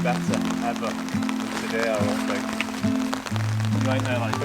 better ever than today, I don't think. Right there, like.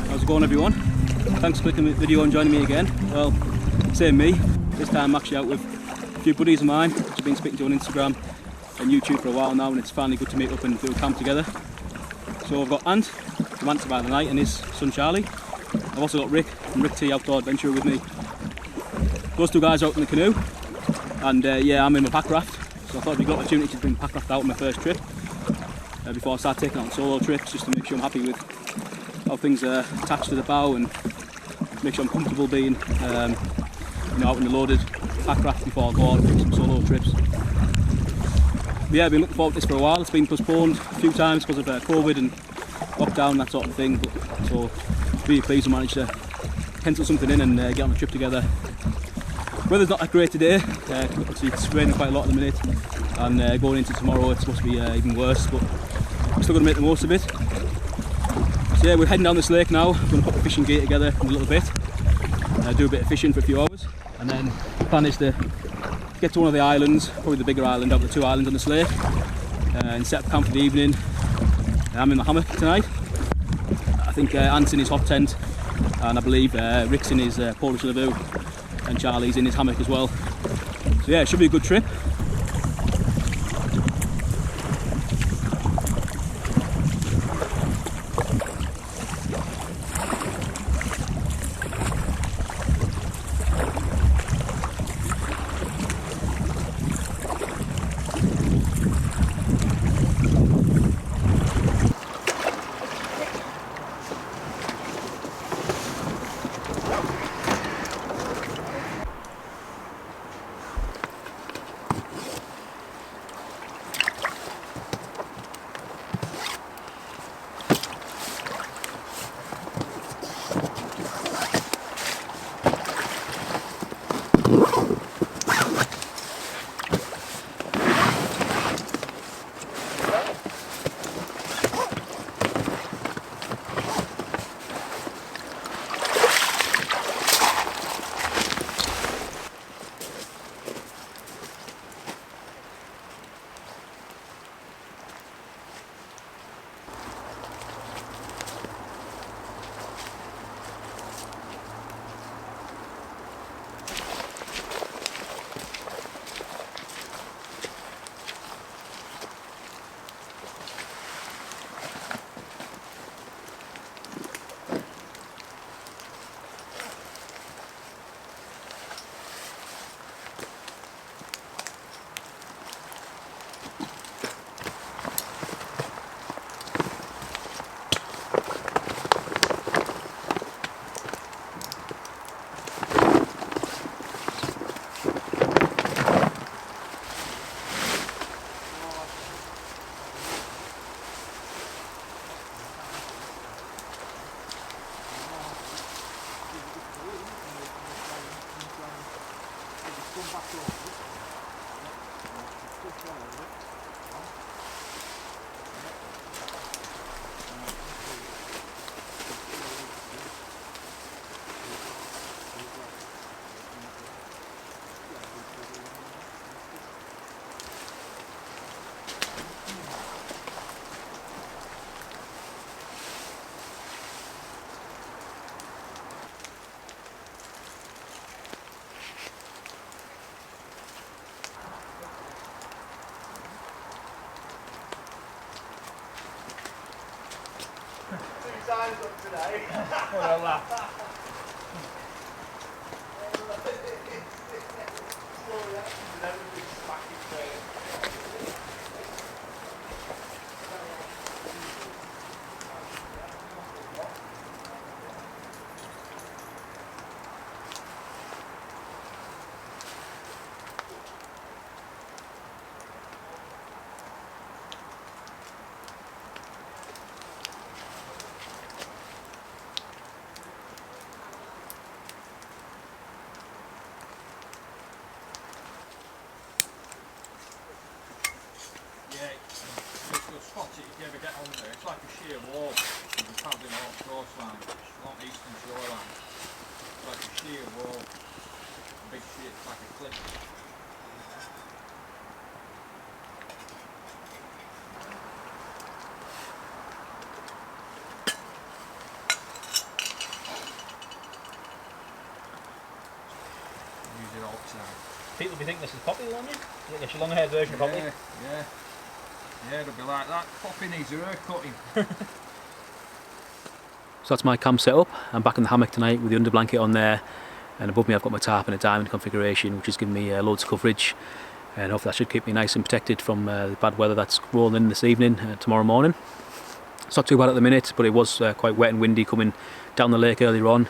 How's it going, everyone? Thanks for clicking the video and joining me again. Well, same me. This time I'm actually out with a few buddies of mine which I've been speaking to on Instagram and YouTube for a while now, and it's finally good to meet up and do a camp together. So I've got Ant from Ant Survive the Night and his son Charlie. I've also got Rick from Rick T Outdoor Adventure with me. Those two guys are out in the canoe, and yeah, I'm in my packraft. So I thought it'd be a good opportunity to bring packraft out on my first trip before I start taking out on solo trips, just to make sure I'm happy with how things are attached to the bow and make sure I'm comfortable being out in the loaded packraft before I go out and take some solo trips. But yeah, I've been looking forward to this for a while. It's been postponed a few times because of COVID and lockdown, that sort of thing. But, so really pleased we managed to pencil something in and get on a trip together. Weather's not that great today. Obviously it's raining quite a lot at the minute, and going into tomorrow it's supposed to be even worse, but we're still going to make the most of it. So yeah, we're heading down this lake now. We're going to put the fishing gear together in a little bit, do a bit of fishing for a few hours, and then the plan is to get to one of the islands, probably the bigger island out of the two islands on this lake, and set up camp for the evening. I'm in my hammock tonight. I think Ant's in his hot tent, and I believe Rick's in his Polish lavoo, and Charlie's in his hammock as well. So yeah, it should be a good trip. times up today. What a laugh. Spot it if you ever get on there. It's like a sheer wall. You can paddling off coastline, not eastern shoreline. It's like a sheer wall. A big sheer, it's like a cliff. Use it all the time. People be thinking this is poppy, won't you? You think it's a long haired version of poppy? Yeah. Yeah, it'll be like that. Poppy needs her hair cutting. So that's my camp setup. I'm back in the hammock tonight with the under blanket on there, and above me I've got my tarp in a diamond configuration, which is giving me loads of coverage, and hopefully that should keep me nice and protected from the bad weather that's rolling in this evening, tomorrow morning. It's not too bad at the minute, but it was quite wet and windy coming down the lake earlier on.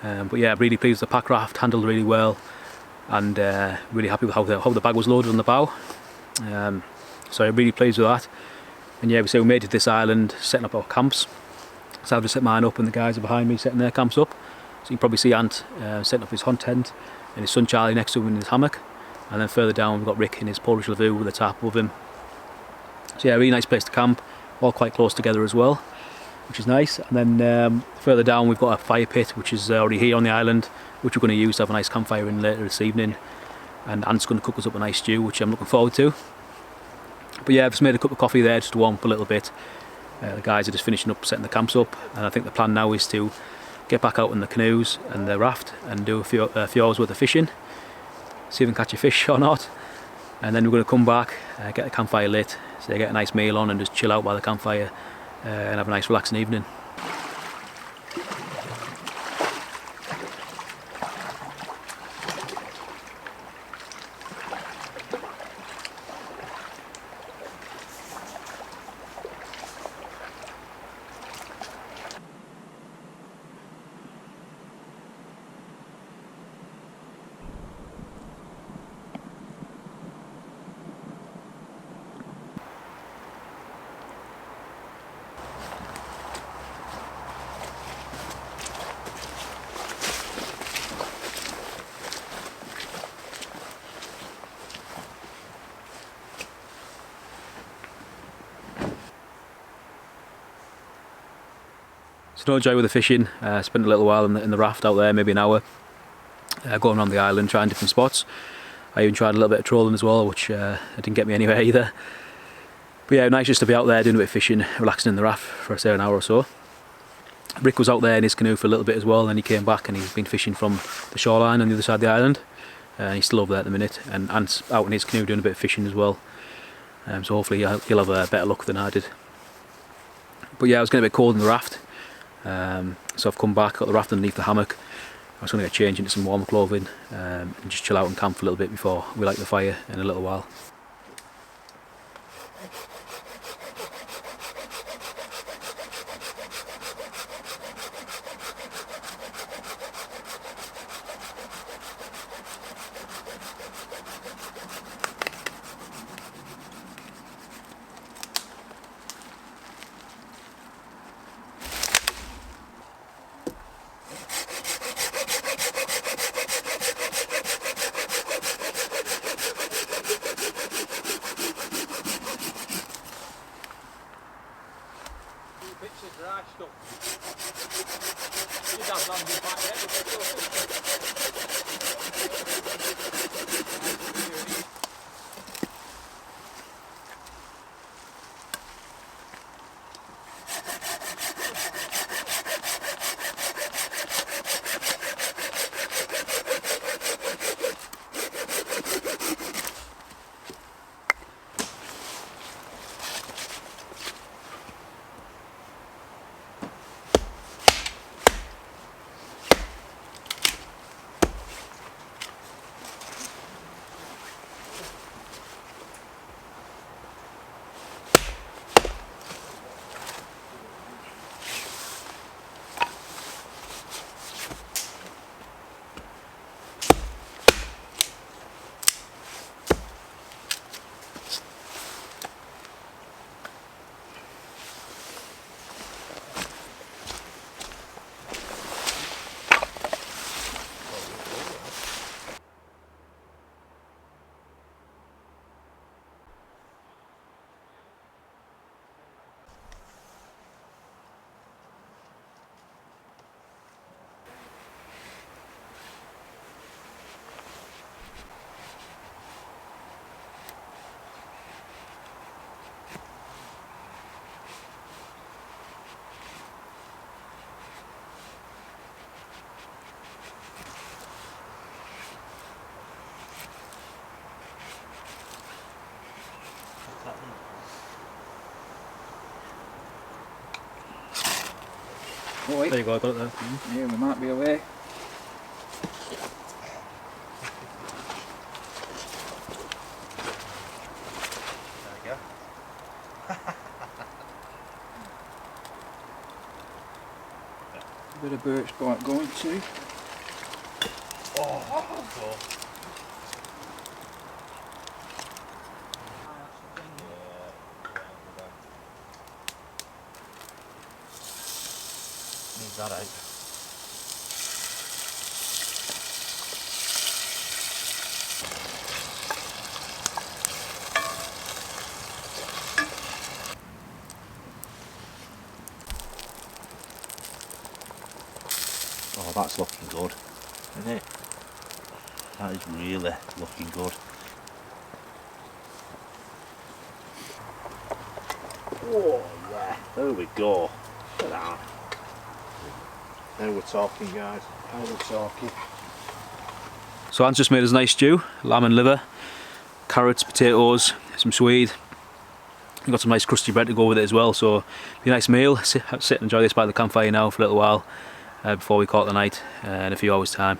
But yeah, I'm really pleased with the packraft, handled really well, and really happy with how the bag was loaded on the bow. So I'm really pleased with that. And yeah, so we made it to this island, setting up our camps. So I've just set mine up and the guys are behind me setting their camps up. So you can probably see Ant setting up his hunt tent and his son Charlie next to him in his hammock. And then further down we've got Rick in his Polish lavoo with a tarp above him. So yeah, really nice place to camp, all quite close together as well, which is nice. And then further down we've got a fire pit which is already here on the island, which we're going to use to have a nice campfire in later this evening. And Ant's going to cook us up a nice stew, which I'm looking forward to. But yeah, I've just made a cup of coffee there just to warm up a little bit. The guys are just finishing up setting the camps up, and I think the plan now is to get back out in the canoes and the raft and do a few hours worth of fishing, see if we can catch a fish or not, and then we're going to come back, get the campfire lit, so get a nice meal on and just chill out by the campfire and have a nice relaxing evening. So no joy with the fishing. Spent a little while in the raft out there, maybe an hour, going around the island trying different spots. I even tried a little bit of trolling as well, which didn't get me anywhere either. But yeah, nice just to be out there doing a bit of fishing, relaxing in the raft for say an hour or so. Rick was out there in his canoe for a little bit as well, and then he came back and he's been fishing from the shoreline on the other side of the island. He's still over there at the minute, and Ant's out in his canoe doing a bit of fishing as well. So hopefully he'll have a better luck than I did. But yeah, I was getting a bit cold in the raft. So I've come back, got the raft underneath the hammock. I was going to get changed into some warmer clothing and just chill out and camp for a little bit before we light the fire in a little while. Bits of dry stuff. You'd have landed back there. Oh, wait. There you go, I got it there. Yeah, we might be away. There we go. A bit of birch bark going too. Oh, cool. Needs that out. Oh, that's looking good, isn't it? That is really looking good. Oh yeah, there we go. Look at that. Now we're talking, guys. Now we're talking. So Anne's just made us a nice stew, lamb and liver, carrots, potatoes, some swede. We've got some nice crusty bread to go with it as well, so be a nice meal. Sit and enjoy this by the campfire now for a little while before we call it the night in a few hours' time.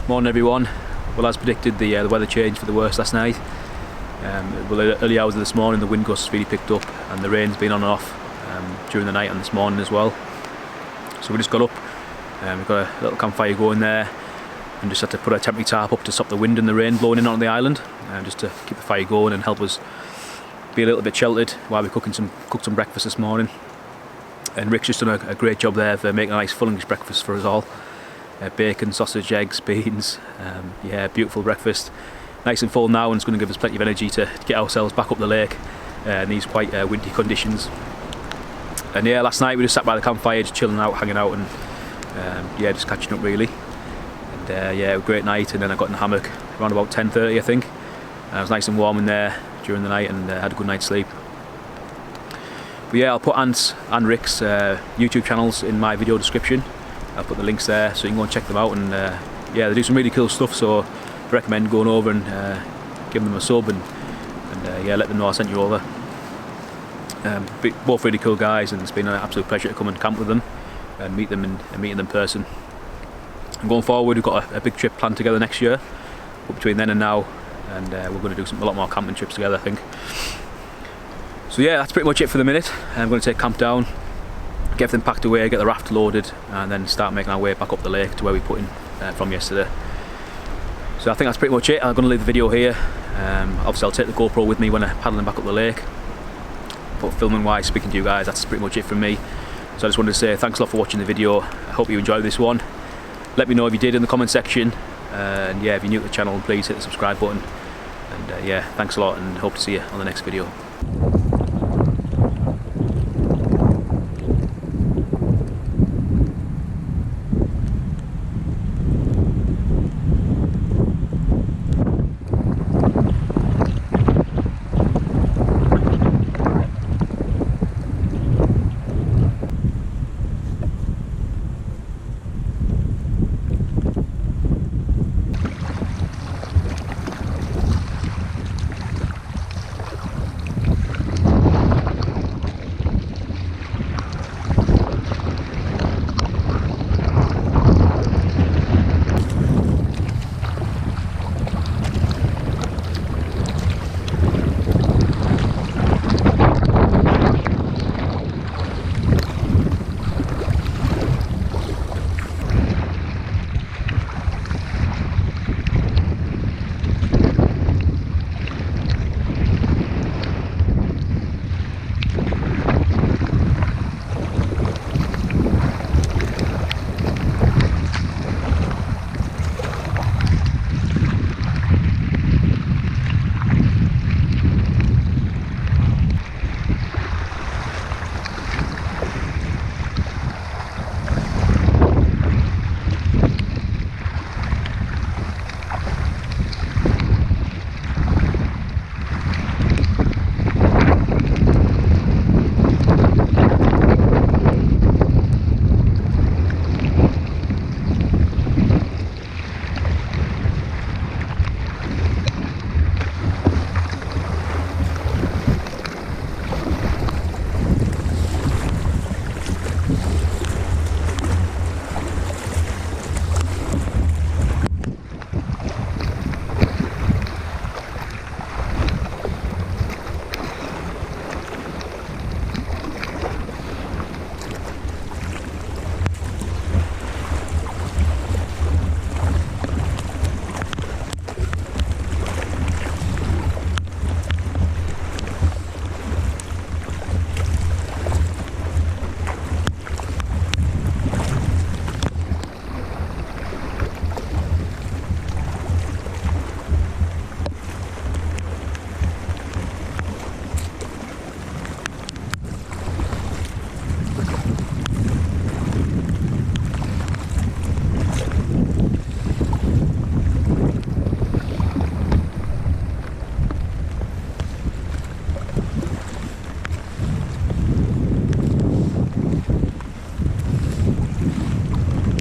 Morning everyone. Well, as predicted, the weather changed for the worse last night. Well, early hours of this morning the wind gusts really picked up and the rain's been on and off during the night and this morning as well. So we just got up and we've got a little campfire going there and just had to put a temporary tarp up to stop the wind and the rain blowing in on the island, just to keep the fire going and help us be a little bit sheltered while we're cooked some breakfast this morning. And Rick's just done a great job there for making a nice full English breakfast for us all. Bacon, sausage, eggs, beans, yeah, beautiful breakfast. Nice and full now, and it's going to give us plenty of energy to get ourselves back up the lake in these quite windy conditions. And yeah, last night we just sat by the campfire, just chilling out, hanging out, and yeah, just catching up really. And yeah, a great night. And then I got in the hammock around about 10:30, I think. It was nice and warm in there during the night, and had a good night's sleep. But yeah, I'll put Ant's and Rick's YouTube channels in my video description. I'll put the links there so you can go and check them out, and yeah, they do some really cool stuff, so I recommend going over and giving them a sub, and yeah, let them know I sent you over. Both really cool guys, and it's been an absolute pleasure to come and camp with them and meet them and meet them in person. And going forward, we've got a big trip planned together next year, but between then and now, and we're going to do a lot more camping trips together, I think. So yeah, that's pretty much it for the minute. I'm going to take camp down, get everything packed away, get the raft loaded, and then start making our way back up the lake to where we put in from yesterday. So I think that's pretty much it. I'm going to leave the video here. Obviously I'll take the GoPro with me when I'm paddling back up the lake. But filming wise, speaking to you guys, that's pretty much it from me. So I just wanted to say thanks a lot for watching the video. I hope you enjoyed this one. Let me know if you did in the comment section. And yeah, if you're new to the channel, please hit the subscribe button. And yeah, thanks a lot, and hope to see you on the next video.